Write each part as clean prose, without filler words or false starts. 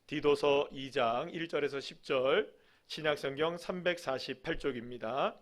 디도서 2장 1절에서 10절, 신약성경 348쪽입니다.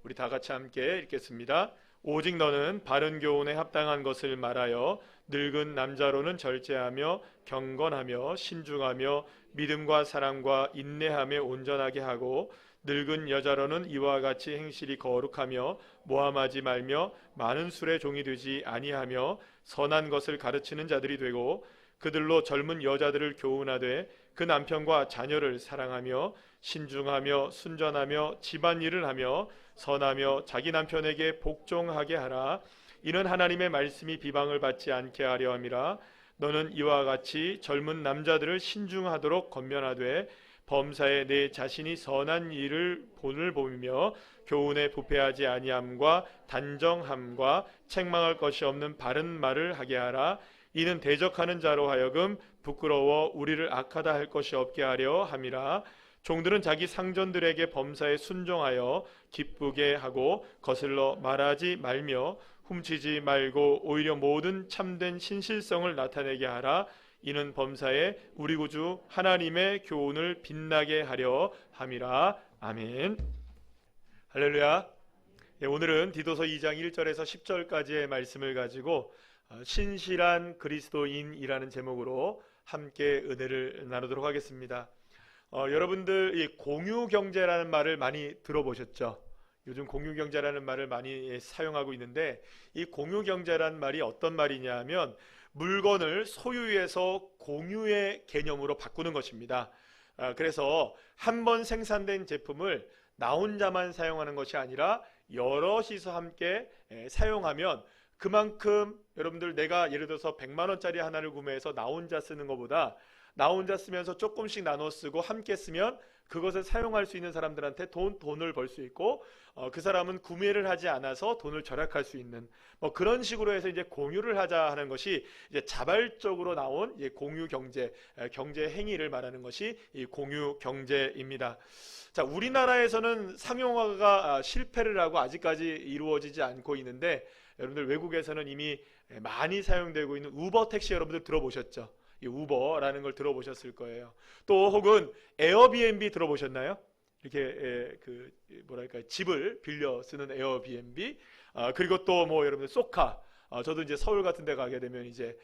우리 다 같이 함께 읽겠습니다. 오직 너는 바른 교훈에 합당한 것을 말하여 늙은 남자로는 절제하며 경건하며 신중하며 믿음과 사랑과 인내함에 온전하게 하고, 늙은 여자로는 이와 같이 행실이 거룩하며 모함하지 말며 많은 술의 종이 되지 아니하며 선한 것을 가르치는 자들이 되고, 그들로 젊은 여자들을 교훈하되 그 남편과 자녀를 사랑하며 신중하며 순전하며 집안일을 하며 선하며 자기 남편에게 복종하게 하라. 이는 하나님의 말씀이 비방을 받지 않게 하려 함이라. 너는 이와 같이 젊은 남자들을 신중하도록 권면하되 범사에 내 자신이 선한 일을 본을 보이며 교훈에 부패하지 아니함과 단정함과 책망할 것이 없는 바른 말을 하게 하라. 이는 대적하는 자로 하여금 부끄러워 우리를 악하다 할 것이 없게 하려 함이라. 종들은 자기 상전들에게 범사에 순종하여 기쁘게 하고 거슬러 말하지 말며 훔치지 말고 오히려 모든 참된 신실성을 나타내게 하라. 이는 범사에 우리 구주 하나님의 교훈을 빛나게 하려 함이라. 아멘. 할렐루야. 오늘은 디도서 2장 1절에서 10절까지의 말씀을 가지고 신실한 그리스도인이라는 제목으로 함께 은혜를 나누도록 하겠습니다. 여러분들 이 공유경제라는 말을 많이 들어보셨죠? 요즘 공유경제라는 말을 많이 사용하고 있는데, 이 공유경제라는 말이 어떤 말이냐 하면 물건을 소유해서 공유의 개념으로 바꾸는 것입니다. 그래서 한 번 생산된 제품을 나 혼자만 사용하는 것이 아니라 여럿이서 함께 사용하면 그만큼 여러분들 내가 예를 들어서 100만 원짜리 하나를 구매해서 나 혼자 쓰는 것보다 나 혼자 쓰면서 조금씩 나눠 쓰고 함께 쓰면 그것을 사용할 수 있는 사람들한테 돈을 벌 수 있고, 그 사람은 구매를 하지 않아서 돈을 절약할 수 있는 그런 식으로 해서 이제 공유를 하자 하는 것이 이제 자발적으로 나온 공유 경제, 경제 행위를 말하는 것이 이 공유 경제입니다. 자, 우리나라에서는 상용화가 실패를 하고 아직까지 이루어지지 않고 있는데, 여러분들 외국에서는 이미 많이 사용되고 있는 우버 택시 여러분들 들어보셨죠? 이 우버라는 걸 들어보셨을 거예요. 또 혹은 에어비앤비 들어보셨나요? 이렇게 집을 빌려 쓰는 에어비앤비. 그리고 또 여러분들 소카. 저도 이제 서울 같은 데 가게 되면 이제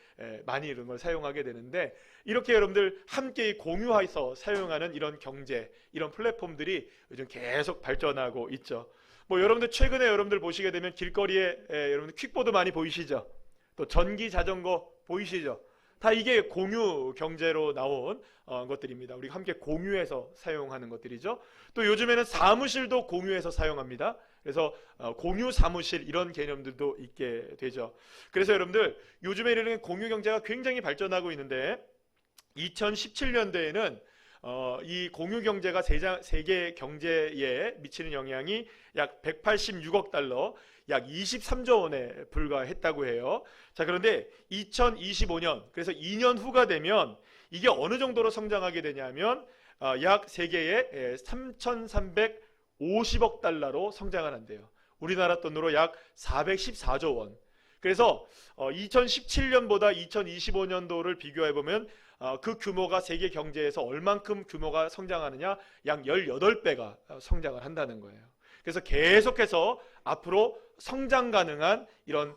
많이 이런 걸 사용하게 되는데, 이렇게 여러분들 함께 공유해서 사용하는 이런 경제, 이런 플랫폼들이 요즘 계속 발전하고 있죠. 여러분들 최근에 여러분들 보시게 되면 길거리에 여러분들 퀵보드 많이 보이시죠? 또 전기 자전거 보이시죠? 다 이게 공유 경제로 나온 것들입니다. 우리가 함께 공유해서 사용하는 것들이죠. 또 요즘에는 사무실도 공유해서 사용합니다. 그래서 공유 사무실 이런 개념들도 있게 되죠. 그래서 여러분들 요즘에 이런 공유 경제가 굉장히 발전하고 있는데, 2017년도에는 이 공유 경제가 세계 경제에 미치는 영향이 약 186억 달러, 약 23조 원에 불과했다고 해요. 자, 그런데 2025년, 그래서 2년 후가 되면 이게 어느 정도로 성장하게 되냐면 약 세계에 3,350억 달러로 성장을 한대요. 우리나라 돈으로 약 414조 원. 그래서 2017년보다 2025년도를 비교해보면 그 규모가 세계 경제에서 얼만큼 규모가 성장하느냐, 약 18배가 성장을 한다는 거예요. 그래서 계속해서 앞으로 성장 가능한 이런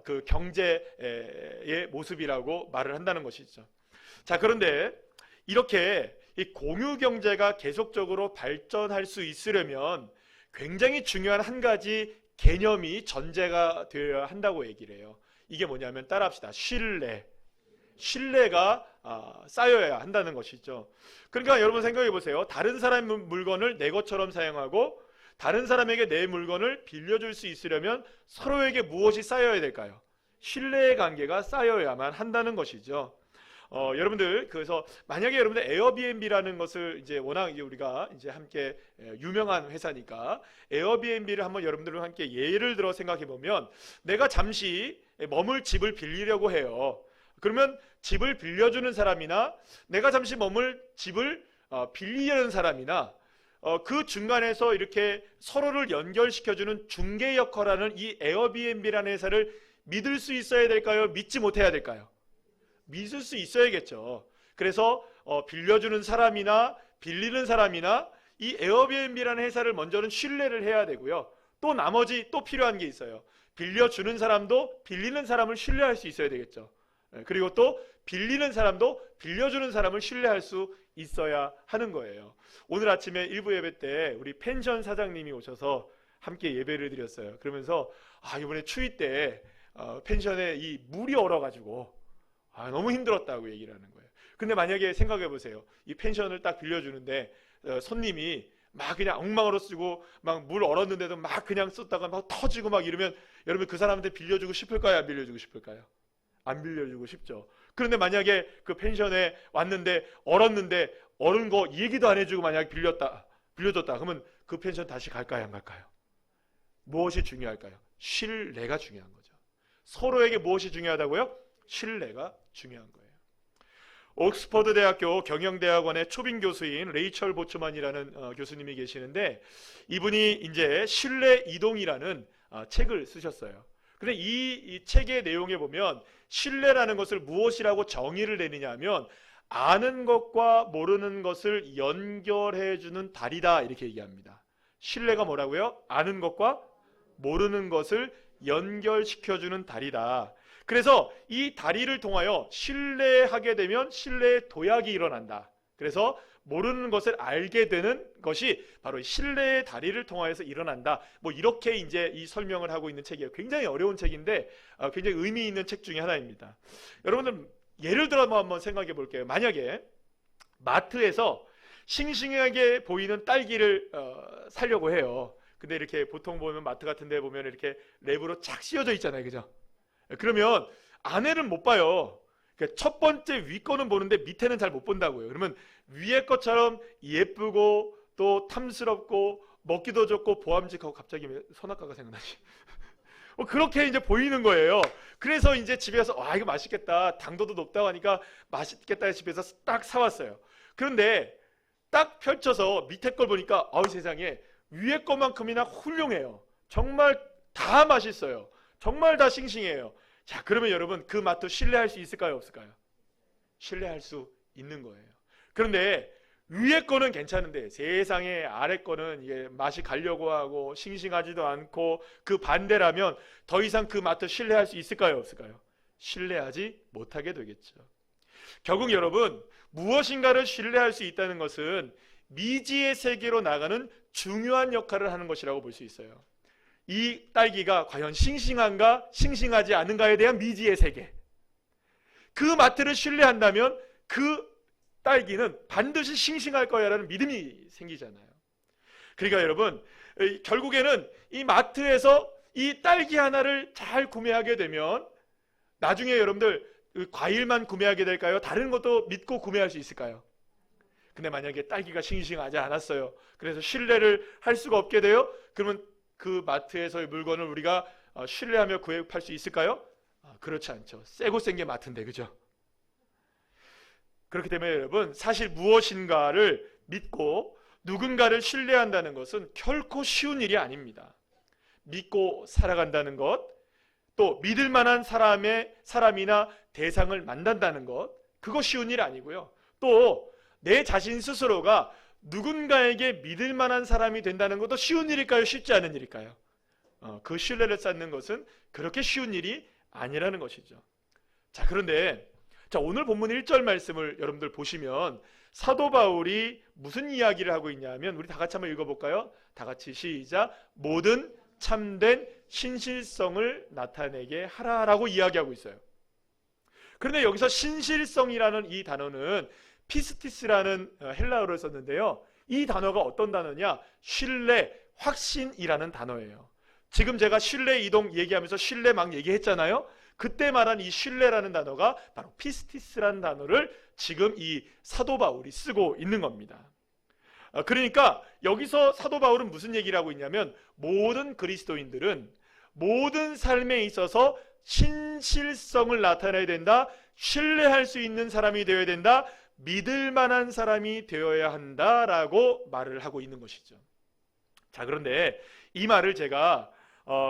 그 경제의 모습이라고 말을 한다는 것이죠. 자, 그런데 이렇게 이 공유 경제가 계속적으로 발전할 수 있으려면 굉장히 중요한 한 가지 개념이 전제가 되어야 한다고 얘기를 해요. 이게 뭐냐면 따라합시다. 신뢰가 쌓여야 한다는 것이죠. 그러니까 여러분 생각해 보세요. 다른 사람의 물건을 내 것처럼 사용하고 다른 사람에게 내 물건을 빌려줄 수 있으려면 서로에게 무엇이 쌓여야 될까요? 신뢰의 관계가 쌓여야만 한다는 것이죠. 여러분들 그래서 만약에 여러분들 에어비앤비라는 것을 이제 워낙 이제 우리가 이제 함께 유명한 회사니까 에어비앤비를 한번 여러분들과 함께 예를 들어 생각해 보면, 내가 잠시 머물 집을 빌리려고 해요. 그러면 집을 빌려주는 사람이나 내가 잠시 머물 집을 빌리려는 사람이나 그 중간에서 이렇게 서로를 연결시켜주는 중개 역할하는 이 에어비앤비라는 회사를 믿을 수 있어야 될까요? 믿지 못해야 될까요? 믿을 수 있어야겠죠. 그래서 빌려주는 사람이나 빌리는 사람이나 이 에어비앤비라는 회사를 먼저는 신뢰를 해야 되고요. 또 나머지 또 필요한 게 있어요. 빌려주는 사람도 빌리는 사람을 신뢰할 수 있어야 되겠죠. 그리고 또 빌리는 사람도 빌려주는 사람을 신뢰할 수 있어야 하는 거예요. 오늘 아침에 일부 예배 때 우리 펜션 사장님이 오셔서 함께 예배를 드렸어요. 그러면서 이번에 추위 때 펜션에 이 물이 얼어가지고 너무 힘들었다고 얘기를 하는 거예요. 근데 만약에 생각해 보세요. 이 펜션을 딱 빌려주는데 손님이 막 그냥 엉망으로 쓰고 막 물 얼었는데도 막 그냥 썼다가 막 터지고 막 이러면 여러분 그 사람한테 빌려주고 싶을까요? 안 빌려주고 싶을까요? 안 빌려주고 싶죠. 그런데 만약에 그 펜션에 왔는데 얼었는데 얼은 거 얘기도 안 해주고 만약에 빌려줬다 그러면 그 펜션 다시 갈까요? 안 갈까요? 무엇이 중요할까요? 신뢰가 중요한 거죠. 서로에게 무엇이 중요하다고요? 신뢰가 중요한 거예요. 옥스퍼드 대학교 경영대학원의 초빙 교수인 레이첼 보츠만이라는 교수님이 계시는데 이분이 이제 신뢰 이동이라는 책을 쓰셨어요. 근데 이 책의 내용에 보면 신뢰라는 것을 무엇이라고 정의를 내느냐 하면 아는 것과 모르는 것을 연결해 주는 다리다 이렇게 얘기합니다. 신뢰가 뭐라고요? 아는 것과 모르는 것을 연결시켜 주는 다리다. 그래서 이 다리를 통하여 신뢰하게 되면 신뢰의 도약이 일어난다. 그래서 모르는 것을 알게 되는 것이 바로 신뢰의 다리를 통하여서 일어난다. 뭐 이렇게 이제 이 설명을 하고 있는 책이에요. 굉장히 어려운 책인데 굉장히 의미 있는 책 중에 하나입니다. 여러분들 예를 들어 한번 생각해 볼게요. 만약에 마트에서 싱싱하게 보이는 딸기를 사려고 해요. 근데 이렇게 보통 보면 마트 같은 데 보면 이렇게 랩으로 착 씌워져 있잖아요. 그죠? 그러면 안에는 못 봐요. 그러니까 첫 번째 위 거는 보는데 밑에는 잘 못 본다고요. 그러면 위에 것처럼 예쁘고 또 탐스럽고 먹기도 좋고 보암직하고 갑자기 선악과가 생각나지. 그렇게 이제 보이는 거예요. 그래서 이제 집에 가서 이거 맛있겠다. 당도도 높다고 하니까 맛있겠다 집에서 딱 사왔어요. 그런데 딱 펼쳐서 밑에 걸 보니까 세상에 위에 것만큼이나 훌륭해요. 정말 다 맛있어요. 정말 다 싱싱해요. 자, 그러면 여러분 그 마트 신뢰할 수 있을까요? 없을까요? 신뢰할 수 있는 거예요. 그런데 위에 거는 괜찮은데 세상에 아래 거는 이게 맛이 가려고 하고 싱싱하지도 않고 그 반대라면 더 이상 그 마트 신뢰할 수 있을까요? 없을까요? 신뢰하지 못하게 되겠죠. 결국 여러분 무엇인가를 신뢰할 수 있다는 것은 미지의 세계로 나가는 중요한 역할을 하는 것이라고 볼 수 있어요. 이 딸기가 과연 싱싱한가 싱싱하지 않은가에 대한 미지의 세계. 그 마트를 신뢰한다면 그 딸기는 반드시 싱싱할 거야라는 믿음이 생기잖아요. 그러니까 여러분 결국에는 이 마트에서 이 딸기 하나를 잘 구매하게 되면 나중에 여러분들 과일만 구매하게 될까요? 다른 것도 믿고 구매할 수 있을까요? 근데 만약에 딸기가 싱싱하지 않았어요. 그래서 신뢰를 할 수가 없게 돼요. 그러면 그 마트에서의 물건을 우리가 신뢰하며 구입할 수 있을까요? 그렇지 않죠. 새고 센 게 마트인데, 그죠? 그렇기 때문에 여러분 사실 무엇인가를 믿고 누군가를 신뢰한다는 것은 결코 쉬운 일이 아닙니다. 믿고 살아간다는 것, 또 믿을 만한 사람이나 대상을 만난다는 것, 그거 쉬운 일 아니고요. 또 내 자신 스스로가 누군가에게 믿을 만한 사람이 된다는 것도 쉬운 일일까요? 쉽지 않은 일일까요? 그 신뢰를 쌓는 것은 그렇게 쉬운 일이 아니라는 것이죠. 자, 그런데 오늘 본문 1절 말씀을 여러분들 보시면 사도 바울이 무슨 이야기를 하고 있냐면 우리 다 같이 한번 읽어볼까요? 다 같이 시작. 모든 참된 신실성을 나타내게 하라라고 이야기하고 있어요. 그런데 여기서 신실성이라는 이 단어는 피스티스라는 헬라어를 썼는데요. 이 단어가 어떤 단어냐? 신뢰, 확신이라는 단어예요. 지금 제가 신뢰 이동 얘기하면서 신뢰 막 얘기했잖아요. 그때 말한 이 신뢰라는 단어가 바로 피스티스라는 단어를 지금 이 사도 바울이 쓰고 있는 겁니다. 그러니까 여기서 사도 바울은 무슨 얘기를 하고 있냐면 모든 그리스도인들은 모든 삶에 있어서 신실성을 나타내야 된다. 신뢰할 수 있는 사람이 되어야 된다. 믿을 만한 사람이 되어야 한다라고 말을 하고 있는 것이죠. 자, 그런데 이 말을 제가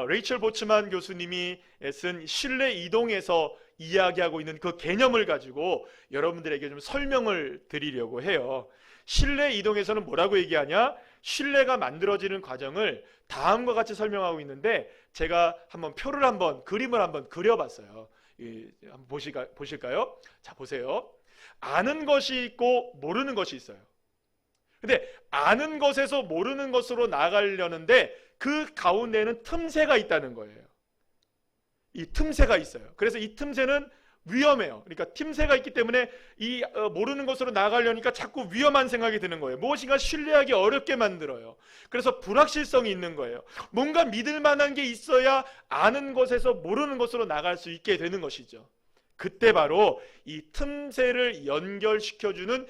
레이첼 보츠만 교수님이 쓴 신뢰 이동에서 이야기하고 있는 그 개념을 가지고 여러분들에게 좀 설명을 드리려고 해요. 신뢰 이동에서는 뭐라고 얘기하냐? 신뢰가 만들어지는 과정을 다음과 같이 설명하고 있는데, 제가 한번 그림을 한번 그려봤어요. 한번 보실까요? 자, 보세요. 아는 것이 있고 모르는 것이 있어요. 근데 아는 것에서 모르는 것으로 나아가려는데 그 가운데에는 틈새가 있다는 거예요. 이 틈새가 있어요. 그래서 이 틈새는 위험해요. 그러니까 틈새가 있기 때문에 모르는 것으로 나아가려니까 자꾸 위험한 생각이 드는 거예요. 무엇인가 신뢰하기 어렵게 만들어요. 그래서 불확실성이 있는 거예요. 뭔가 믿을 만한 게 있어야 아는 것에서 모르는 것으로 나갈 수 있게 되는 것이죠. 그때 바로 이 틈새를 연결시켜주는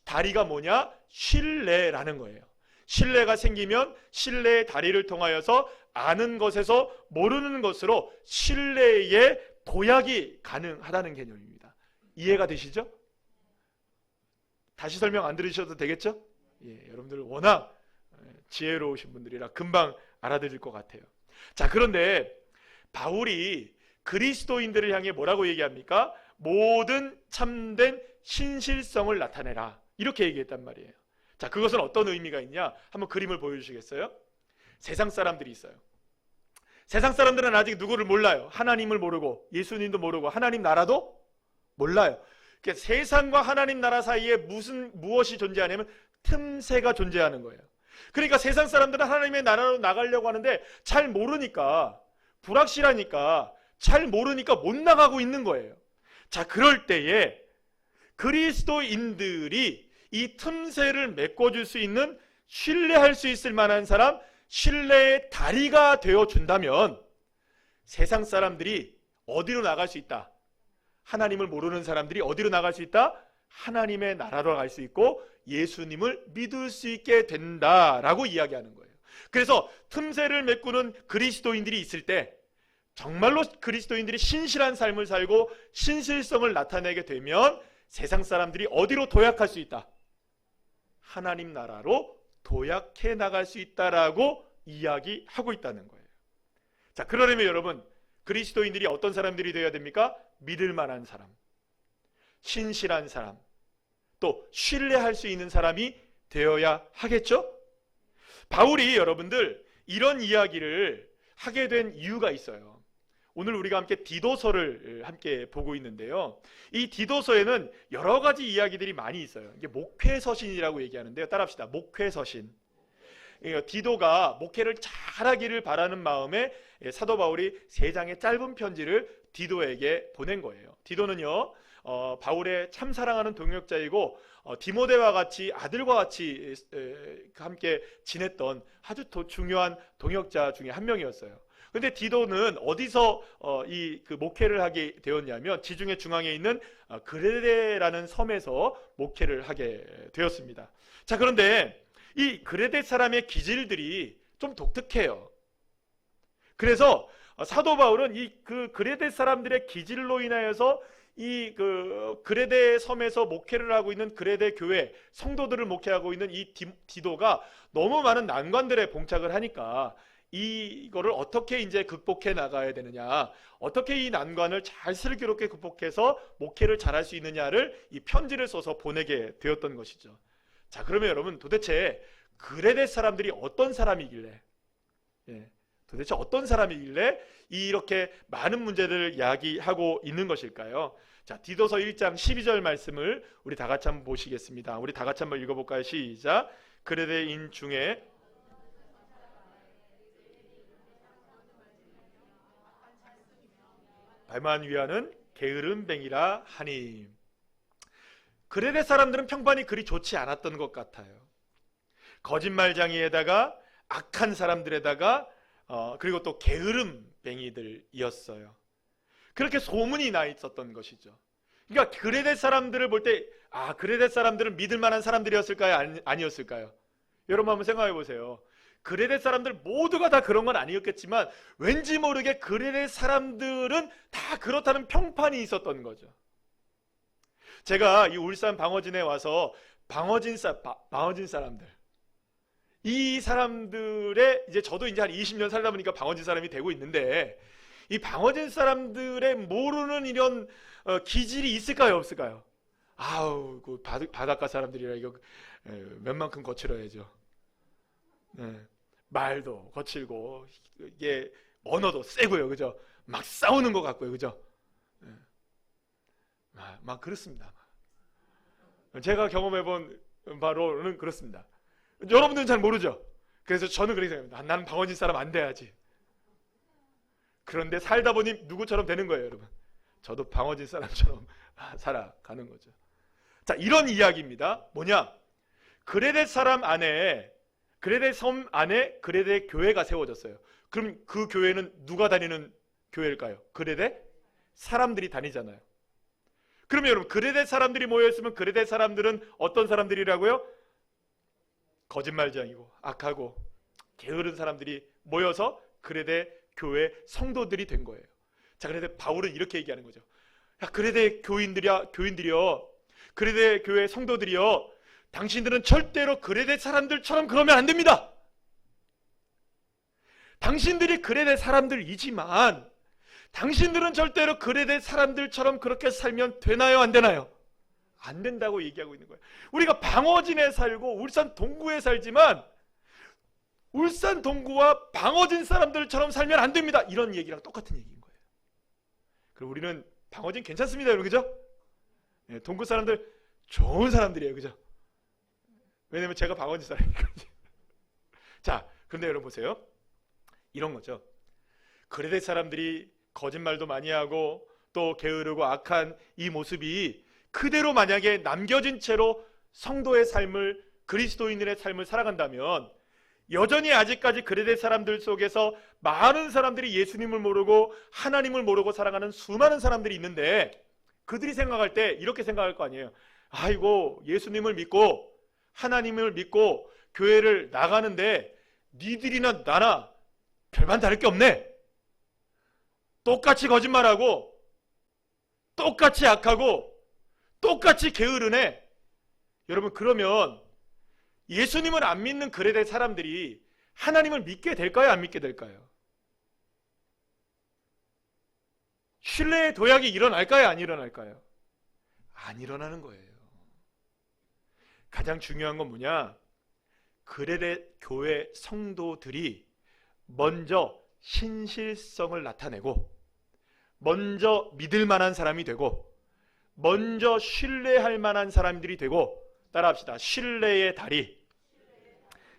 다리가 뭐냐? 신뢰라는 거예요. 신뢰가 생기면 신뢰의 다리를 통하여서 아는 것에서 모르는 것으로 신뢰의 도약이 가능하다는 개념입니다. 이해가 되시죠? 다시 설명 안 들으셔도 되겠죠? 예, 여러분들 워낙 지혜로우신 분들이라 금방 알아들을 것 같아요. 자, 그런데 바울이 그리스도인들을 향해 뭐라고 얘기합니까? 모든 참된 신실성을 나타내라, 이렇게 얘기했단 말이에요. 자, 그것은 어떤 의미가 있냐? 한번 그림을 보여주시겠어요? 세상 사람들이 있어요. 세상 사람들은 아직 누구를 몰라요. 하나님을 모르고 예수님도 모르고 하나님 나라도 몰라요. 그러니까 세상과 하나님 나라 사이에 무엇이 존재하냐면 틈새가 존재하는 거예요. 그러니까 세상 사람들은 하나님의 나라로 나가려고 하는데 잘 모르니까, 불확실하니까, 잘 모르니까 못 나가고 있는 거예요. 자, 그럴 때에 그리스도인들이 이 틈새를 메꿔줄 수 있는, 신뢰할 수 있을 만한 사람, 신뢰의 다리가 되어준다면 세상 사람들이 어디로 나갈 수 있다? 하나님을 모르는 사람들이 어디로 나갈 수 있다? 하나님의 나라로 갈 수 있고 예수님을 믿을 수 있게 된다라고 이야기하는 거예요. 그래서 틈새를 메꾸는 그리스도인들이 있을 때, 정말로 그리스도인들이 신실한 삶을 살고 신실성을 나타내게 되면 세상 사람들이 어디로 도약할 수 있다? 하나님 나라로 도약해 나갈 수 있다라고 이야기하고 있다는 거예요. 자, 그러려면 여러분, 그리스도인들이 어떤 사람들이 되어야 됩니까? 믿을 만한 사람, 신실한 사람, 또 신뢰할 수 있는 사람이 되어야 하겠죠? 바울이 여러분들 이런 이야기를 하게 된 이유가 있어요. 오늘 우리가 함께 디도서를 함께 보고 있는데요. 이 디도서에는 여러 가지 이야기들이 많이 있어요. 이게 목회서신이라고 얘기하는데요. 따라합시다. 목회서신. 디도가 목회를 잘하기를 바라는 마음에 사도 바울이 3장의 짧은 편지를 디도에게 보낸 거예요. 디도는요, 바울의 참 사랑하는 동역자이고 디모데와 같이 아들과 같이 함께 지냈던 아주 중요한 동역자 중에 한 명이었어요. 근데 디도는 어디서 그 목회를 하게 되었냐면 지중해 중앙에 있는 그레데라는 섬에서 목회를 하게 되었습니다. 자, 그런데 이 그레데 사람의 기질들이 좀 독특해요. 그래서 사도 바울은 그 그레데 사람들의 기질로 인하여서 그레데 섬에서 목회를 하고 있는 그레데 교회 성도들을 목회하고 있는 이 디도가 너무 많은 난관들에 봉착을 하니까 이거를 어떻게 이제 극복해 나가야 되느냐, 어떻게 이 난관을 잘 슬기롭게 극복해서 목회를 잘할 수 있느냐를 이 편지를 써서 보내게 되었던 것이죠. 자, 그러면 여러분, 도대체 그레데 사람들이 어떤 사람이길래, 도대체 어떤 사람이길래 이렇게 많은 문제들을 이야기하고 있는 것일까요? 자, 디도서 1장 12절 말씀을 우리 다 같이 한번 보시겠습니다. 우리 다 같이 한번 읽어볼까요? 시작. 그레데인 중에 발만 위하는 게으름뱅이라 하니. 그레데 사람들은 평판이 그리 좋지 않았던 것 같아요. 거짓말쟁이에다가 악한 사람들에다가 그리고 또 게으름뱅이들이었어요. 그렇게 소문이 나 있었던 것이죠. 그러니까 그레데 사람들을 볼 때 그레데 사람들은 믿을 만한 사람들이었을까요? 아니었을까요? 여러분 한번 생각해 보세요. 그레데 사람들 모두가 다 그런 건 아니었겠지만 왠지 모르게 그레데 사람들은 다 그렇다는 평판이 있었던 거죠. 제가 이 울산 방어진에 와서 방어진 사람들, 이 사람들의 이제 저도 이제 한 20년 살다 보니까 방어진 사람이 되고 있는데, 이 방어진 사람들의 모르는 이런 기질이 있을까요, 없을까요? 아우, 그 바닷가 사람들이라 이거 웬만큼 거칠어야죠. 네. 말도 거칠고 이게 언어도 세고요, 그죠? 막 싸우는 것 같고요, 그죠? 네. 막 그렇습니다. 제가 경험해본 바로는 그렇습니다. 여러분들은 잘 모르죠? 그래서 저는 그렇게 생각합니다. 나는 방어진 사람 안 돼야지. 그런데 살다 보니 누구처럼 되는 거예요, 여러분. 저도 방어진 사람처럼 살아가는 거죠. 자, 이런 이야기입니다. 뭐냐? 그레데 사람 안에, 그레데 섬 안에 그레데 교회가 세워졌어요. 그럼 그 교회는 누가 다니는 교회일까요? 그레데 사람들이 다니잖아요. 그러면 여러분, 그레데 사람들이 모여있으면 그레데 사람들은 어떤 사람들이라고요? 거짓말쟁이고 악하고 게으른 사람들이 모여서 그레데 교회 성도들이 된 거예요. 자, 그런데 바울은 이렇게 얘기하는 거죠. 야, 그레데 교인들이여, 그레데 교회 성도들이여, 당신들은 절대로 그레데 사람들처럼 그러면 안 됩니다. 당신들이 그레데 사람들이지만 당신들은 절대로 그레데 사람들처럼 그렇게 살면 되나요, 안 되나요? 안 된다고 얘기하고 있는 거예요. 우리가 방어진에 살고 울산 동구에 살지만 울산 동구와 방어진 사람들처럼 살면 안 됩니다. 이런 얘기랑 똑같은 얘기인 거예요. 그리고 우리는 방어진 괜찮습니다, 여러분, 그죠? 네, 동구 사람들 좋은 사람들이에요, 그죠? 왜냐면 제가 방어진 사람이니까. 자, 그런데 여러분 보세요. 이런 거죠. 그레데 사람들이 거짓말도 많이 하고 또 게으르고 악한 이 모습이 그대로 만약에 남겨진 채로 성도의 삶을, 그리스도인들의 삶을 살아간다면 여전히 아직까지 그레데 사람들 속에서 많은 사람들이 예수님을 모르고 하나님을 모르고 살아가는 수많은 사람들이 있는데 그들이 생각할 때 이렇게 생각할 거 아니에요. 아이고, 예수님을 믿고 하나님을 믿고 교회를 나가는데 니들이나 나나 별반 다를 게 없네. 똑같이 거짓말하고 똑같이 악하고 똑같이 게으르네. 여러분, 그러면 예수님을 안 믿는 그레데 사람들이 하나님을 믿게 될까요, 안 믿게 될까요? 신뢰의 도약이 일어날까요, 안 일어날까요? 안 일어나는 거예요. 가장 중요한 건 뭐냐? 그레데 교회 성도들이 먼저 신실성을 나타내고 먼저 믿을 만한 사람이 되고 먼저 신뢰할 만한 사람들이 되고, 따라합시다. 신뢰의 다리.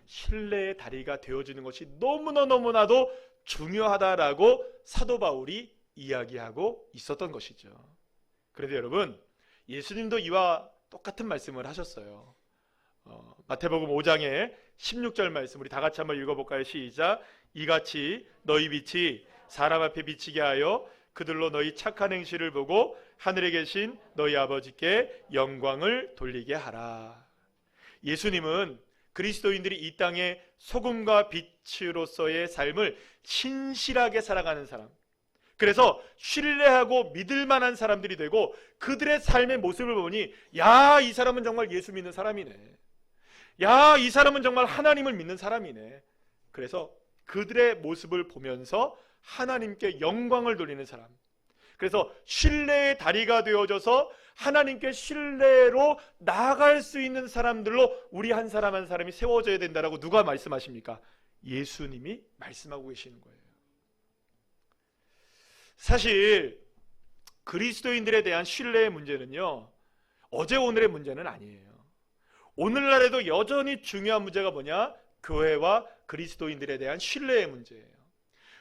신뢰의 다리가 되어주는 것이 너무나도 중요하다라고 사도 바울이 이야기하고 있었던 것이죠. 그런데 여러분, 예수님도 이와 똑같은 말씀을 하셨어요. 마태복음 5장의 16절 말씀 우리 다 같이 한번 읽어볼까요? 시작. 이같이 너희 빛이 사람 앞에 비치게 하여 그들로 너희 착한 행실을 보고 하늘에 계신 너희 아버지께 영광을 돌리게 하라. 예수님은 그리스도인들이 이 땅에 소금과 빛으로서의 삶을 신실하게 살아가는 사람, 그래서 신뢰하고 믿을 만한 사람들이 되고 그들의 삶의 모습을 보니 야, 이 사람은 정말 예수 믿는 사람이네. 야, 이 사람은 정말 하나님을 믿는 사람이네. 그래서 그들의 모습을 보면서 하나님께 영광을 돌리는 사람, 그래서 신뢰의 다리가 되어져서 하나님께 신뢰로 나아갈 수 있는 사람들로 우리 한 사람 한 사람이 세워져야 된다라고 누가 말씀하십니까? 예수님이 말씀하고 계시는 거예요. 사실 그리스도인들에 대한 신뢰의 문제는요, 어제 오늘의 문제는 아니에요. 오늘날에도 여전히 중요한 문제가 뭐냐? 교회와 그리스도인들에 대한 신뢰의 문제예요.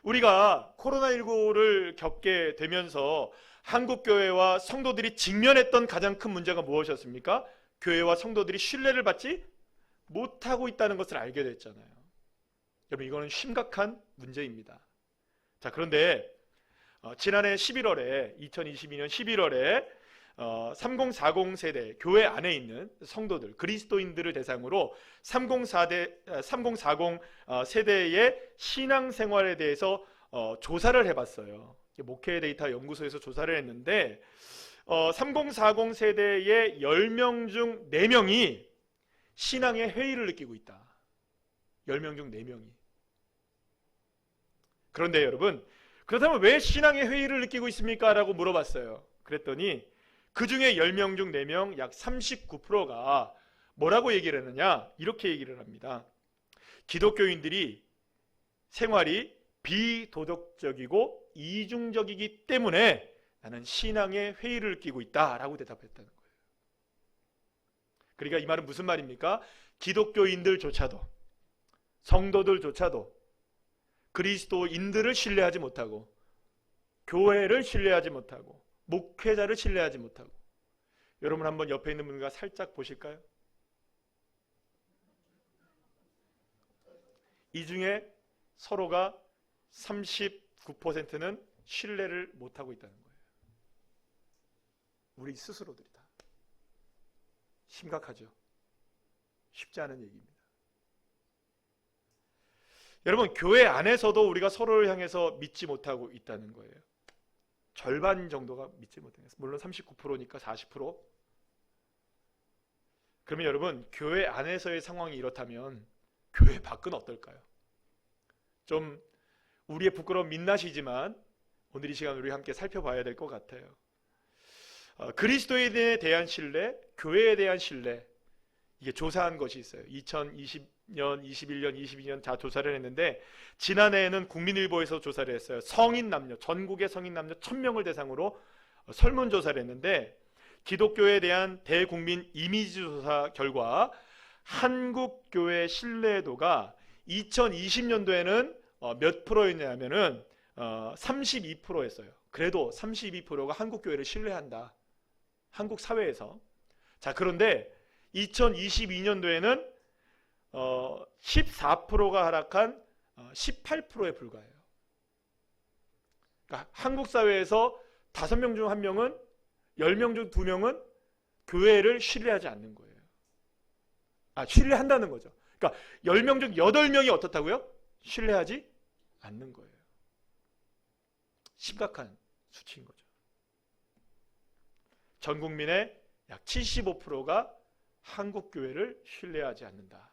우리가 코로나19를 겪게 되면서 한국교회와 성도들이 직면했던 가장 큰 문제가 무엇이었습니까? 교회와 성도들이 신뢰를 받지 못하고 있다는 것을 알게 됐잖아요. 여러분, 이거는 심각한 문제입니다. 자, 그런데 지난해 11월에 2022년 11월에 3040 세대 교회 안에 있는 성도들, 그리스도인들을 대상으로 3040 세대의 신앙생활에 대해서 조사를 해봤어요. 목회 데이터 연구소에서 조사를 했는데 3040 세대의 10명 중 4명이 신앙의 회의를 느끼고 있다. 10명 중 4명이. 그런데 여러분, 그렇다면 왜 신앙의 회의를 느끼고 있습니까? 라고 물어봤어요. 그랬더니 그 중에 10명 중 4명 약 39%가 뭐라고 얘기를 했느냐? 이렇게 얘기를 합니다. 기독교인들이 생활이 비도덕적이고 이중적이기 때문에 나는 신앙의 회의를 느끼고 있다라고 대답했다는 거예요. 그러니까 이 말은 무슨 말입니까? 기독교인들조차도, 성도들조차도 그리스도인들을 신뢰하지 못하고, 교회를 신뢰하지 못하고, 목회자를 신뢰하지 못하고. 여러분 한번 옆에 있는 분과 살짝 보실까요? 이 중에 서로가 39%는 신뢰를 못하고 있다는 거예요. 우리 스스로들이 다. 심각하죠. 쉽지 않은 얘기입니다. 여러분, 교회 안에서도 우리가 서로를 향해서 믿지 못하고 있다는 거예요. 절반 정도가 믿지 못해요. 물론 39%니까 40%. 그러면 여러분, 교회 안에서의 상황이 이렇다면 교회 밖은 어떨까요? 좀 우리의 부끄러운 민낯이지만 오늘 이 시간 우리 함께 살펴봐야 될 것 같아요. 그리스도에 대한 신뢰, 교회에 대한 신뢰, 이게 조사한 것이 있어요. 2020년, 21년, 22년 다 조사를 했는데 지난해에는 국민일보에서 조사를 했어요. 성인 남녀, 전국의 성인 남녀 1000명을 대상으로 설문조사를 했는데 기독교에 대한 대국민 이미지 조사 결과 한국 교회 신뢰도가 2020년도에는 몇 프로였냐면은 32%였어요. 그래도 32%가 한국 교회를 신뢰한다. 한국 사회에서. 자, 그런데 2022년도에는 14%가 하락한 18%에 불과해요. 그러니까 한국 사회에서 5명 중 1명은, 10명 중 2명은 교회를 신뢰하지 않는 거예요. 신뢰한다는 거죠. 그러니까 10명 중 8명이 어떻다고요? 신뢰하지 않는 거예요. 심각한 수치인 거죠. 전 국민의 약 75%가 한국 교회를 신뢰하지 않는다.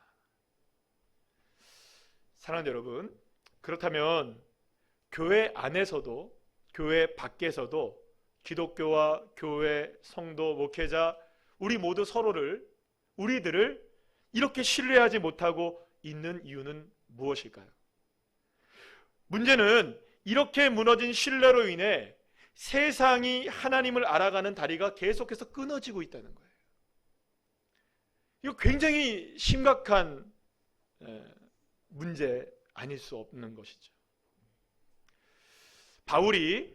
사랑하는 여러분, 그렇다면 교회 안에서도 교회 밖에서도 기독교와 교회, 성도, 목회자, 우리 모두 우리들을 이렇게 신뢰하지 못하고 있는 이유는 무엇일까요? 문제는 이렇게 무너진 신뢰로 인해 세상이 하나님을 알아가는 다리가 계속해서 끊어지고 있다는 거예요. 이거 굉장히 심각한 문제 아닐 수 없는 것이죠. 바울이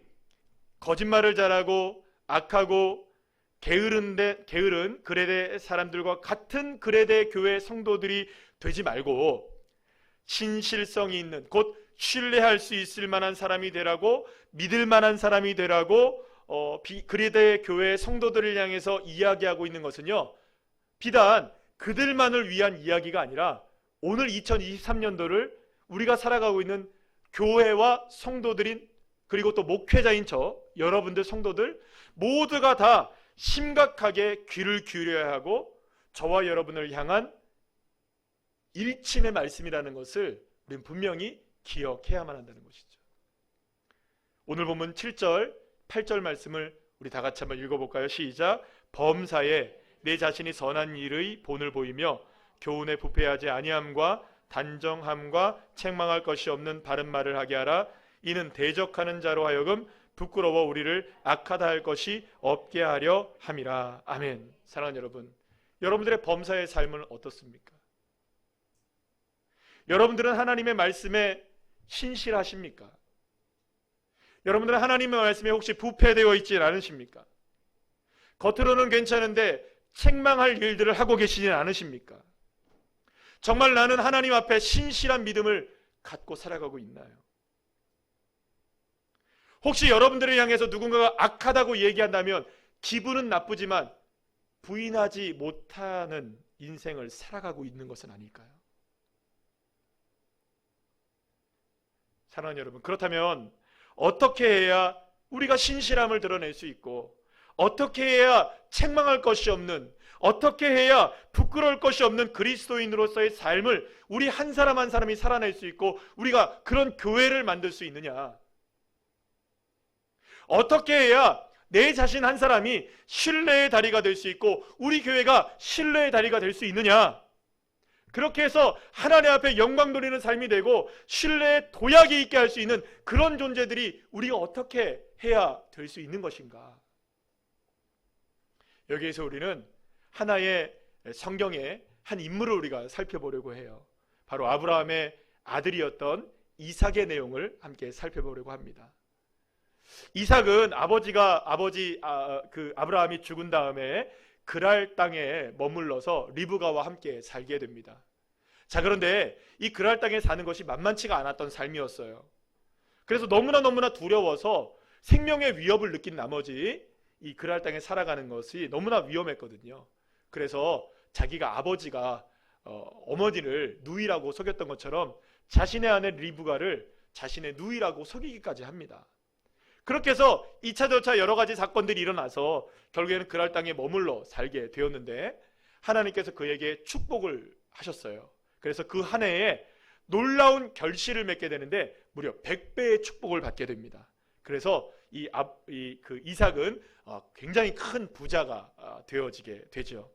거짓말을 잘하고 악하고 게으른 그레데 사람들과 같은 그레데 교회 성도들이 되지 말고 신실성이 있는, 곧 신뢰할 수 있을 만한 사람이 되라고, 믿을 만한 사람이 되라고 그레데 교회 성도들을 향해서 이야기하고 있는 것은요, 비단 그들만을 위한 이야기가 아니라 오늘 2023년도를 우리가 살아가고 있는 교회와 성도들인, 그리고 또 목회자인 여러분들 성도들 모두가 다 심각하게 귀를 기울여야 하고 저와 여러분을 향한 일침의 말씀이라는 것을 우리는 분명히 기억해야만 한다는 것이죠. 오늘 본문 7절, 8절 말씀을 우리 다 같이 한번 읽어볼까요? 시작. 범사에 내 자신이 선한 일의 본을 보이며 교훈에 부패하지 아니함과 단정함과 책망할 것이 없는 바른 말을 하게 하라. 이는 대적하는 자로 하여금 부끄러워 우리를 악하다 할 것이 없게 하려 함이라. 아멘. 사랑하는 여러분, 여러분들의 범사의 삶은 어떻습니까? 여러분들은 하나님의 말씀에 신실하십니까? 여러분들은 하나님의 말씀에 혹시 부패되어 있지 않으십니까? 겉으로는 괜찮은데 책망할 일들을 하고 계시진 않으십니까? 정말 나는 하나님 앞에 신실한 믿음을 갖고 살아가고 있나요? 혹시 여러분들을 향해서 누군가가 악하다고 얘기한다면 기분은 나쁘지만 부인하지 못하는 인생을 살아가고 있는 것은 아닐까요? 사랑하는 여러분, 그렇다면 어떻게 해야 우리가 신실함을 드러낼 수 있고, 어떻게 해야 책망할 것이 없는, 어떻게 해야 부끄러울 것이 없는 그리스도인으로서의 삶을 우리 한 사람 한 사람이 살아낼 수 있고 우리가 그런 교회를 만들 수 있느냐? 어떻게 해야 내 자신 한 사람이 신뢰의 다리가 될 수 있고 우리 교회가 신뢰의 다리가 될 수 있느냐? 그렇게 해서 하나님 앞에 영광 돌리는 삶이 되고 신뢰의 도약이 있게 할 수 있는 그런 존재들이 우리가 어떻게 해야 될 수 있는 것인가? 여기에서 우리는 하나의 성경의 한 인물을 우리가 살펴보려고 해요. 바로 아브라함의 아들이었던 이삭의 내용을 함께 살펴보려고 합니다. 이삭은 아브라함이 죽은 다음에 그랄 땅에 머물러서 리브가와 함께 살게 됩니다. 자, 그런데 이 그랄 땅에 사는 것이 만만치가 않았던 삶이었어요. 그래서 너무나 두려워서 생명의 위협을 느낀 나머지 이 그랄 땅에 살아가는 것이 너무나 위험했거든요. 그래서 자기가 아버지가 어머니를 누이라고 속였던 것처럼 자신의 아내 리브가를 자신의 누이라고 속이기까지 합니다. 그렇게 해서 2차 저차 여러 가지 사건들이 일어나서 결국에는 그랄 땅에 머물러 살게 되었는데 하나님께서 그에게 축복을 하셨어요. 그래서 그 한 해에 놀라운 결실을 맺게 되는데 무려 100배의 축복을 받게 됩니다. 그래서 이삭은 굉장히 큰 부자가 되어지게 되죠.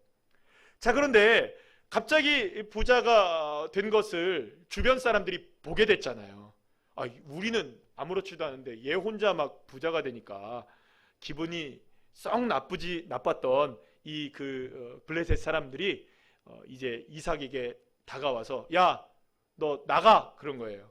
자, 그런데 갑자기 부자가 된 것을 주변 사람들이 보게 됐잖아요. 우리는 아무렇지도 않은데 얘 혼자 막 부자가 되니까 기분이 썩 나빴던 이 블레셋 사람들이 이제 이삭에게 다가와서 야, 너 나가, 그런 거예요.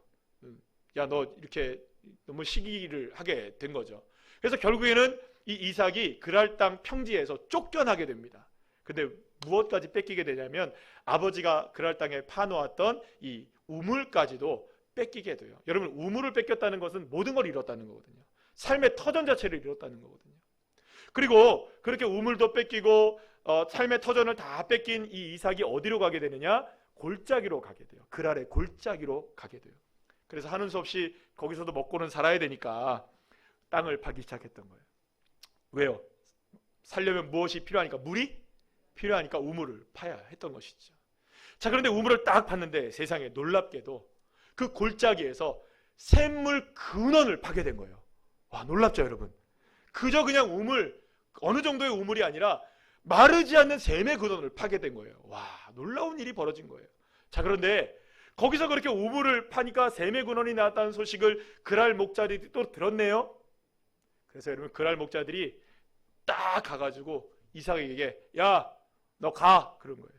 야, 너 이렇게 너무 시기를 하게 된 거죠. 그래서 결국에는 이 이삭이 그랄 땅 평지에서 쫓겨나게 됩니다. 근데 무엇까지 뺏기게 되냐면 아버지가 그랄 땅에 파놓았던 이 우물까지도 뺏기게 돼요. 여러분, 우물을 뺏겼다는 것은 모든 걸 잃었다는 거거든요. 삶의 터전 자체를 잃었다는 거거든요. 그리고 그렇게 우물도 뺏기고 삶의 터전을 다 뺏긴 이 이삭이 어디로 가게 되느냐? 골짜기로 가게 돼요. 그랄의 골짜기로 가게 돼요. 그래서 하는 수 없이 거기서도 먹고는 살아야 되니까 땅을 파기 시작했던 거예요. 왜요? 살려면 무엇이 필요하니까? 물이 필요하니까 우물을 파야 했던 것이죠. 자, 그런데 우물을 딱 팠는데 세상에 놀랍게도 그 골짜기에서 샘물 근원을 파게 된 거예요. 와, 놀랍죠, 여러분? 그저 그냥 우물, 어느 정도의 우물이 아니라 마르지 않는 샘의 근원을 파게 된 거예요. 와, 놀라운 일이 벌어진 거예요. 자, 그런데 거기서 그렇게 우물을 파니까 샘의 근원이 나왔다는 소식을 그랄 목자들이 또 들었네요. 그래서 여러분, 그랄 목자들이 딱 가가지고 이삭에게 야, 너 가, 그런 거예요.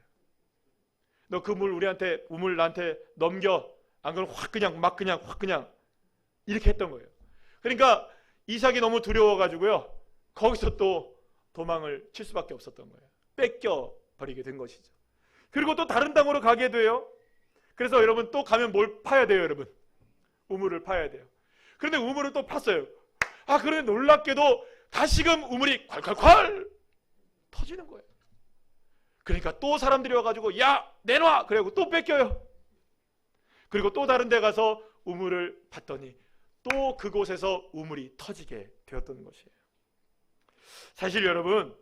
너 그 우물 나한테 넘겨. 안 그러면 확 그냥 이렇게 했던 거예요. 그러니까 이삭이 너무 두려워가지고요, 거기서 또 도망을 칠 수밖에 없었던 거예요. 뺏겨 버리게 된 것이죠. 그리고 또 다른 땅으로 가게 돼요. 그래서 여러분, 또 가면 뭘 파야 돼요, 여러분? 우물을 파야 돼요. 그런데 우물을 또 팠어요. 그런데 놀랍게도 다시금 우물이 콸콸콸 터지는 거예요. 그러니까 또 사람들이 와가지고 야, 내놔! 그래고 또 뺏겨요. 그리고 또 다른 데 가서 우물을 팠더니 또 그곳에서 우물이 터지게 되었던 것이에요. 사실 여러분,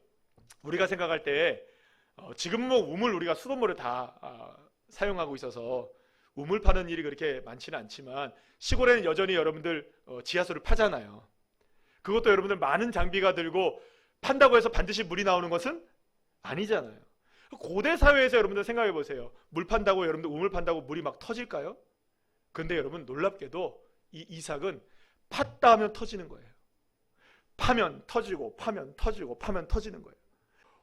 우리가 생각할 때 지금 우물 우리가 수돗물을 다 사용하고 있어서 우물 파는 일이 그렇게 많지는 않지만 시골에는 여전히 여러분들 지하수를 파잖아요. 그것도 여러분들 많은 장비가 들고 판다고 해서 반드시 물이 나오는 것은 아니잖아요. 고대 사회에서 여러분들 생각해 보세요. 물 판다고, 여러분들 우물 판다고 물이 막 터질까요? 그런데 여러분, 놀랍게도 이 이삭은 팠다 하면 터지는 거예요. 파면 터지고 파면 터지는 거예요.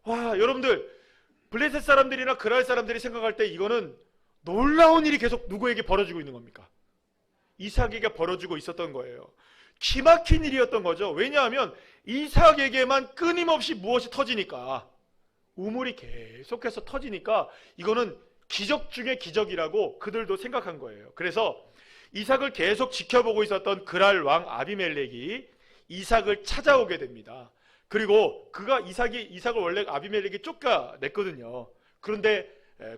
와, 여러분들, 블레셋 사람들이나 그랄 사람들이 생각할 때 이거는 놀라운 일이 계속 누구에게 벌어지고 있는 겁니까? 이삭에게 벌어지고 있었던 거예요. 기막힌 일이었던 거죠. 왜냐하면 이삭에게만 끊임없이 무엇이 터지니까, 우물이 계속해서 터지니까 이거는 기적 중에 기적이라고 그들도 생각한 거예요. 그래서 이삭을 계속 지켜보고 있었던 그랄 왕 아비멜렉이 이삭을 찾아오게 됩니다. 그리고 이삭을 원래 아비멜렉이 쫓아냈거든요. 그런데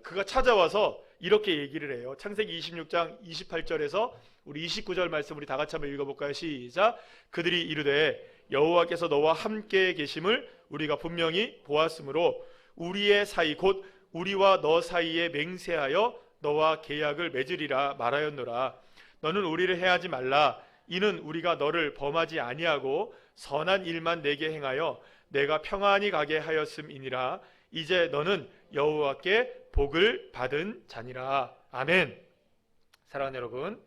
그가 찾아와서 이렇게 얘기를 해요. 창세기 26장 28절에서 우리 29절 말씀 우리 다 같이 한번 읽어볼까요? 시작. 그들이 이르되 여호와께서 너와 함께 계심을 우리가 분명히 보았으므로 우리의 사이 곧 우리와 너 사이에 맹세하여 너와 계약을 맺으리라 말하였노라. 너는 우리를 해하지 말라. 이는 우리가 너를 범하지 아니하고 선한 일만 내게 행하여 내가 평안히 가게 하였음이니라. 이제 너는 여호와께 복을 받은 자니라. 아멘. 사랑하는 여러분,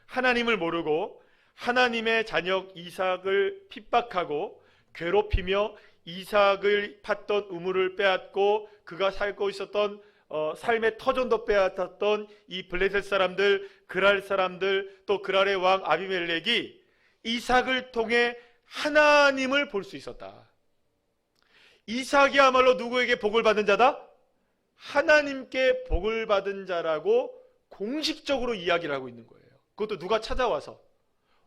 하나님을 모르고 하나님의 자녀 이삭을 핍박하고 괴롭히며 이삭을 팠던 우물을 빼앗고 그가 살고 있었던 삶의 터전도 빼앗았던 이 블레셋 사람들, 그랄 사람들, 또 그랄의 왕 아비멜렉이 이삭을 통해 하나님을 볼 수 있었다. 이삭이야말로 누구에게 복을 받은 자다? 하나님께 복을 받은 자라고 공식적으로 이야기를 하고 있는 거예요. 그것도 누가 찾아와서,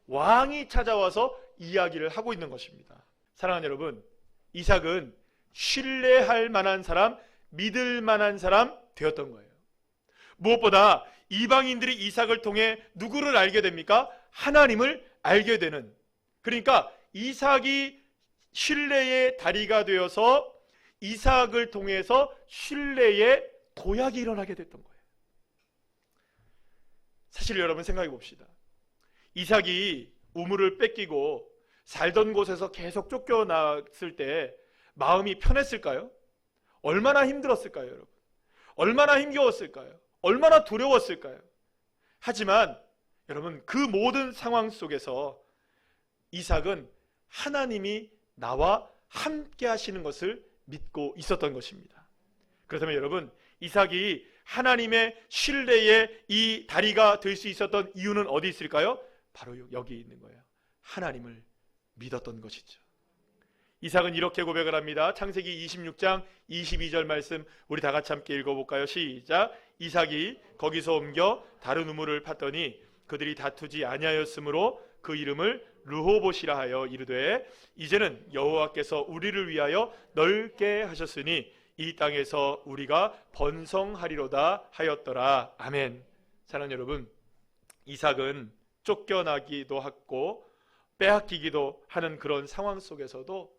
왕이 찾아와서 이야기를 하고 있는 것입니다. 사랑하는 여러분, 이삭은 신뢰할 만한 사람, 믿을 만한 사람 되었던 거예요. 무엇보다 이방인들이 이삭을 통해 누구를 알게 됩니까? 하나님을 알게 되는, 그러니까 이삭이 신뢰의 다리가 되어서 이삭을 통해서 신뢰의 도약이 일어나게 됐던 거예요. 사실 여러분 생각해 봅시다. 이삭이 우물을 뺏기고 살던 곳에서 계속 쫓겨났을 때 마음이 편했을까요? 얼마나 힘들었을까요, 여러분? 얼마나 힘겨웠을까요? 얼마나 두려웠을까요? 하지만 여러분, 그 모든 상황 속에서 이삭은 하나님이 나와 함께 하시는 것을 믿고 있었던 것입니다. 그렇다면 여러분, 이삭이 하나님의 신뢰의 이 다리가 될 수 있었던 이유는 어디 있을까요? 바로 여기 있는 거예요. 하나님을 믿었던 것이죠. 이삭은 이렇게 고백을 합니다. 창세기 26장 22절 말씀 우리 다 같이 함께 읽어볼까요? 시작. 이삭이 거기서 옮겨 다른 우물을 팠더니 그들이 다투지 아니하였으므로 그 이름을 르호봇이라 하여 이르되 이제는 여호와께서 우리를 위하여 넓게 하셨으니 이 땅에서 우리가 번성하리로다 하였더라. 아멘. 사랑하는 여러분, 이삭은 쫓겨나기도 하고 빼앗기기도 하는 그런 상황 속에서도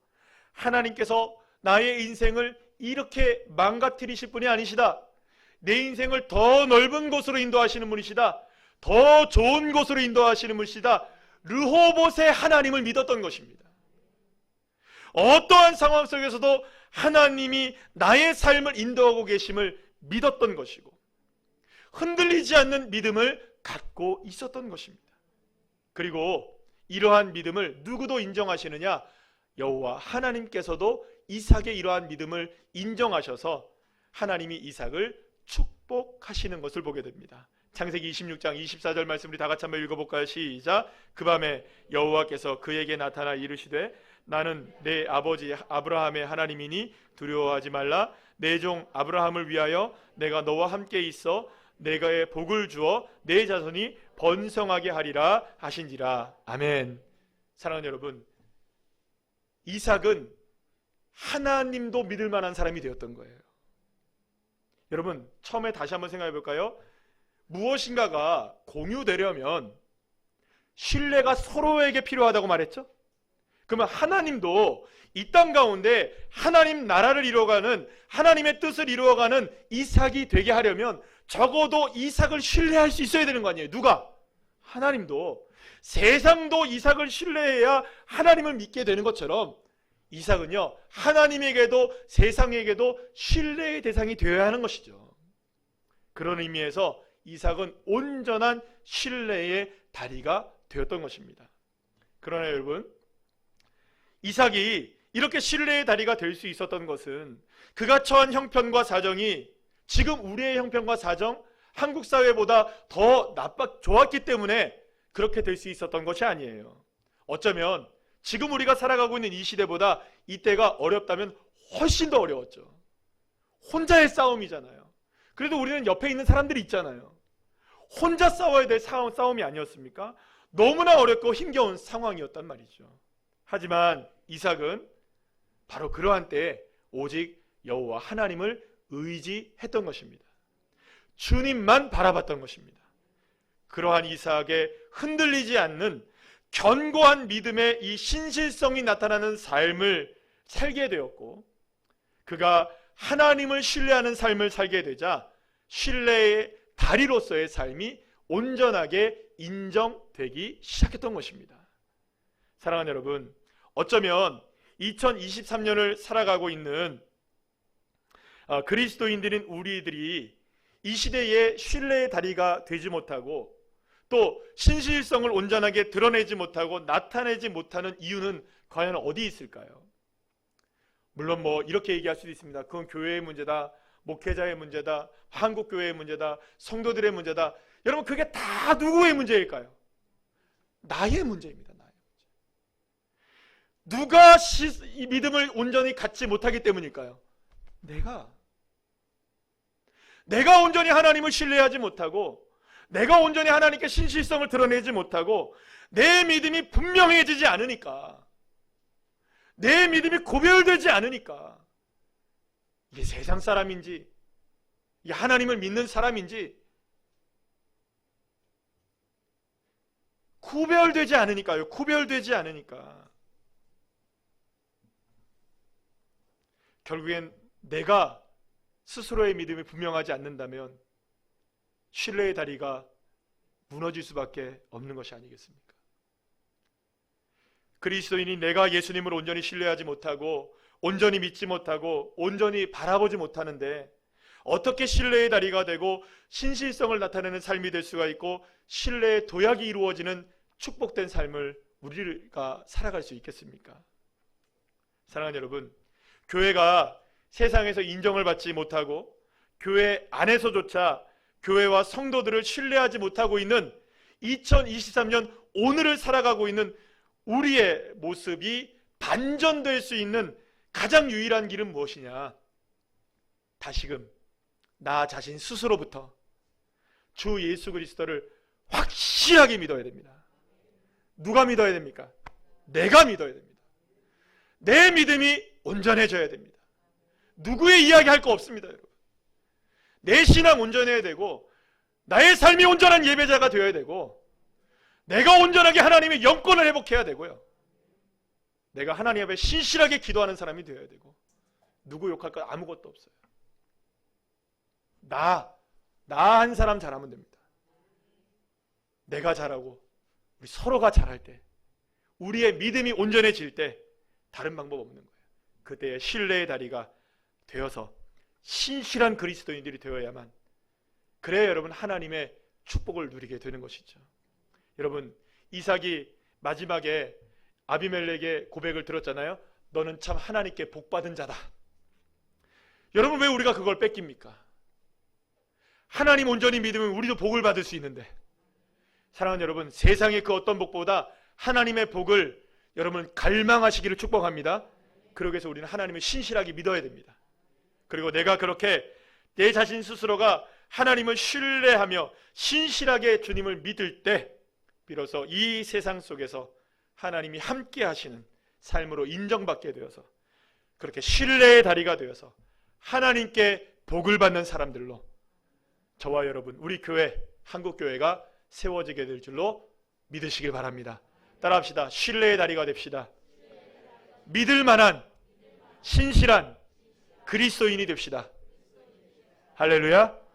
하나님께서 나의 인생을 이렇게 망가뜨리실 분이 아니시다. 내 인생을 더 넓은 곳으로 인도하시는 분이시다. 더 좋은 곳으로 인도하시는 분이시다. 르호봇의 하나님을 믿었던 것입니다. 어떠한 상황 속에서도 하나님이 나의 삶을 인도하고 계심을 믿었던 것이고 흔들리지 않는 믿음을 갖고 있었던 것입니다. 그리고 이러한 믿음을 누구도 인정하시느냐? 여호와 하나님께서도 이삭의 이러한 믿음을 인정하셔서 하나님이 이삭을 축복하시는 것을 보게 됩니다. 창세기 26장 24절 말씀 우리 다 같이 한번 읽어볼까요? 시작. 그 밤에 여호와께서 그에게 나타나 이르시되 나는 내 아버지 아브라함의 하나님이니 두려워하지 말라. 내 종 아브라함을 위하여 내가 너와 함께 있어 내가 복을 주어 내 자손이 번성하게 하리라 하신지라. 아멘. 사랑하는 여러분, 이삭은 하나님도 믿을 만한 사람이 되었던 거예요. 여러분, 처음에 다시 한번 생각해 볼까요? 무엇인가가 공유되려면 신뢰가 서로에게 필요하다고 말했죠? 그러면 하나님도 이 땅 가운데 하나님 나라를 이루어가는, 하나님의 뜻을 이루어가는 이삭이 되게 하려면 적어도 이삭을 신뢰할 수 있어야 되는 거 아니에요? 누가? 하나님도. 세상도 이삭을 신뢰해야 하나님을 믿게 되는 것처럼 이삭은요, 하나님에게도 세상에게도 신뢰의 대상이 되어야 하는 것이죠. 그런 의미에서 이삭은 온전한 신뢰의 다리가 되었던 것입니다. 그러나 여러분, 이삭이 이렇게 신뢰의 다리가 될 수 있었던 것은 그가 처한 형편과 사정이 지금 우리의 형편과 사정, 한국 사회보다 더 좋았기 때문에 그렇게 될 수 있었던 것이 아니에요. 어쩌면 지금 우리가 살아가고 있는 이 시대보다 이때가 어렵다면 훨씬 더 어려웠죠. 혼자의 싸움이잖아요. 그래도 우리는 옆에 있는 사람들이 있잖아요. 혼자 싸워야 될 싸움이 아니었습니까? 너무나 어렵고 힘겨운 상황이었단 말이죠. 하지만 이삭은 바로 그러한 때에 오직 여호와 하나님을 의지했던 것입니다. 주님만 바라봤던 것입니다. 그러한 이삭의 흔들리지 않는 견고한 믿음의 이 신실성이 나타나는 삶을 살게 되었고, 그가 하나님을 신뢰하는 삶을 살게 되자 신뢰의 다리로서의 삶이 온전하게 인정되기 시작했던 것입니다. 사랑하는 여러분, 어쩌면 2023년을 살아가고 있는 그리스도인들인 우리들이 이 시대에 신뢰의 다리가 되지 못하고 또 신실성을 온전하게 드러내지 못하고 나타내지 못하는 이유는 과연 어디 있을까요? 물론 이렇게 얘기할 수도 있습니다. 그건 교회의 문제다, 목회자의 문제다, 한국교회의 문제다, 성도들의 문제다. 여러분, 그게 다 누구의 문제일까요? 나의 문제입니다. 나의 문제. 누가 이 믿음을 온전히 갖지 못하기 때문일까요? 내가 온전히 하나님을 신뢰하지 못하고, 내가 온전히 하나님께 신실성을 드러내지 못하고, 내 믿음이 분명해지지 않으니까, 내 믿음이 고별되지 않으니까, 이게 세상 사람인지 이게 하나님을 믿는 사람인지 구별되지 않으니까요. 구별되지 않으니까 결국엔 내가 스스로의 믿음이 분명하지 않는다면 신뢰의 다리가 무너질 수밖에 없는 것이 아니겠습니까? 그리스도인이 내가 예수님을 온전히 신뢰하지 못하고 온전히 믿지 못하고 온전히 바라보지 못하는데 어떻게 신뢰의 다리가 되고 신실성을 나타내는 삶이 될 수가 있고 신뢰의 도약이 이루어지는 축복된 삶을 우리가 살아갈 수 있겠습니까? 사랑하는 여러분, 교회가 세상에서 인정을 받지 못하고 교회 안에서조차 교회와 성도들을 신뢰하지 못하고 있는 2023년 오늘을 살아가고 있는 우리의 모습이 반전될 수 있는 가장 유일한 길은 무엇이냐? 다시금 나 자신 스스로부터 주 예수 그리스도를 확실하게 믿어야 됩니다. 누가 믿어야 됩니까? 내가 믿어야 됩니다. 내 믿음이 온전해져야 됩니다. 누구의 이야기 할 거 없습니다, 여러분. 내 신앙 온전해야 되고 나의 삶이 온전한 예배자가 되어야 되고 내가 온전하게 하나님의 영권을 회복해야 되고요. 내가 하나님 앞에 신실하게 기도하는 사람이 되어야 되고 누구 욕할 거 아무것도 없어요. 나 한 사람 잘하면 됩니다. 내가 잘하고 우리 서로가 잘할 때 우리의 믿음이 온전해질 때 다른 방법 없는 거예요. 그때의 신뢰의 다리가 되어서 신실한 그리스도인들이 되어야만 그래야 여러분 하나님의 축복을 누리게 되는 것이죠. 여러분, 이삭이 마지막에 아비멜렉의 고백을 들었잖아요. 너는 참 하나님께 복받은 자다. 여러분, 왜 우리가 그걸 뺏깁니까? 하나님 온전히 믿으면 우리도 복을 받을 수 있는데, 사랑하는 여러분, 세상의 그 어떤 복보다 하나님의 복을 여러분 갈망하시기를 축복합니다. 그러기 위해서 우리는 하나님을 신실하게 믿어야 됩니다. 그리고 내가 그렇게 내 자신 스스로가 하나님을 신뢰하며 신실하게 주님을 믿을 때 비로소 이 세상 속에서 하나님이 함께 하시는 삶으로 인정받게 되어서 그렇게 신뢰의 다리가 되어서 하나님께 복을 받는 사람들로 저와 여러분, 우리 교회, 한국교회가 세워지게 될 줄로 믿으시길 바랍니다. 따라합시다. 신뢰의 다리가 됩시다. 믿을 만한 신실한 그리스도인이 됩시다. 할렐루야.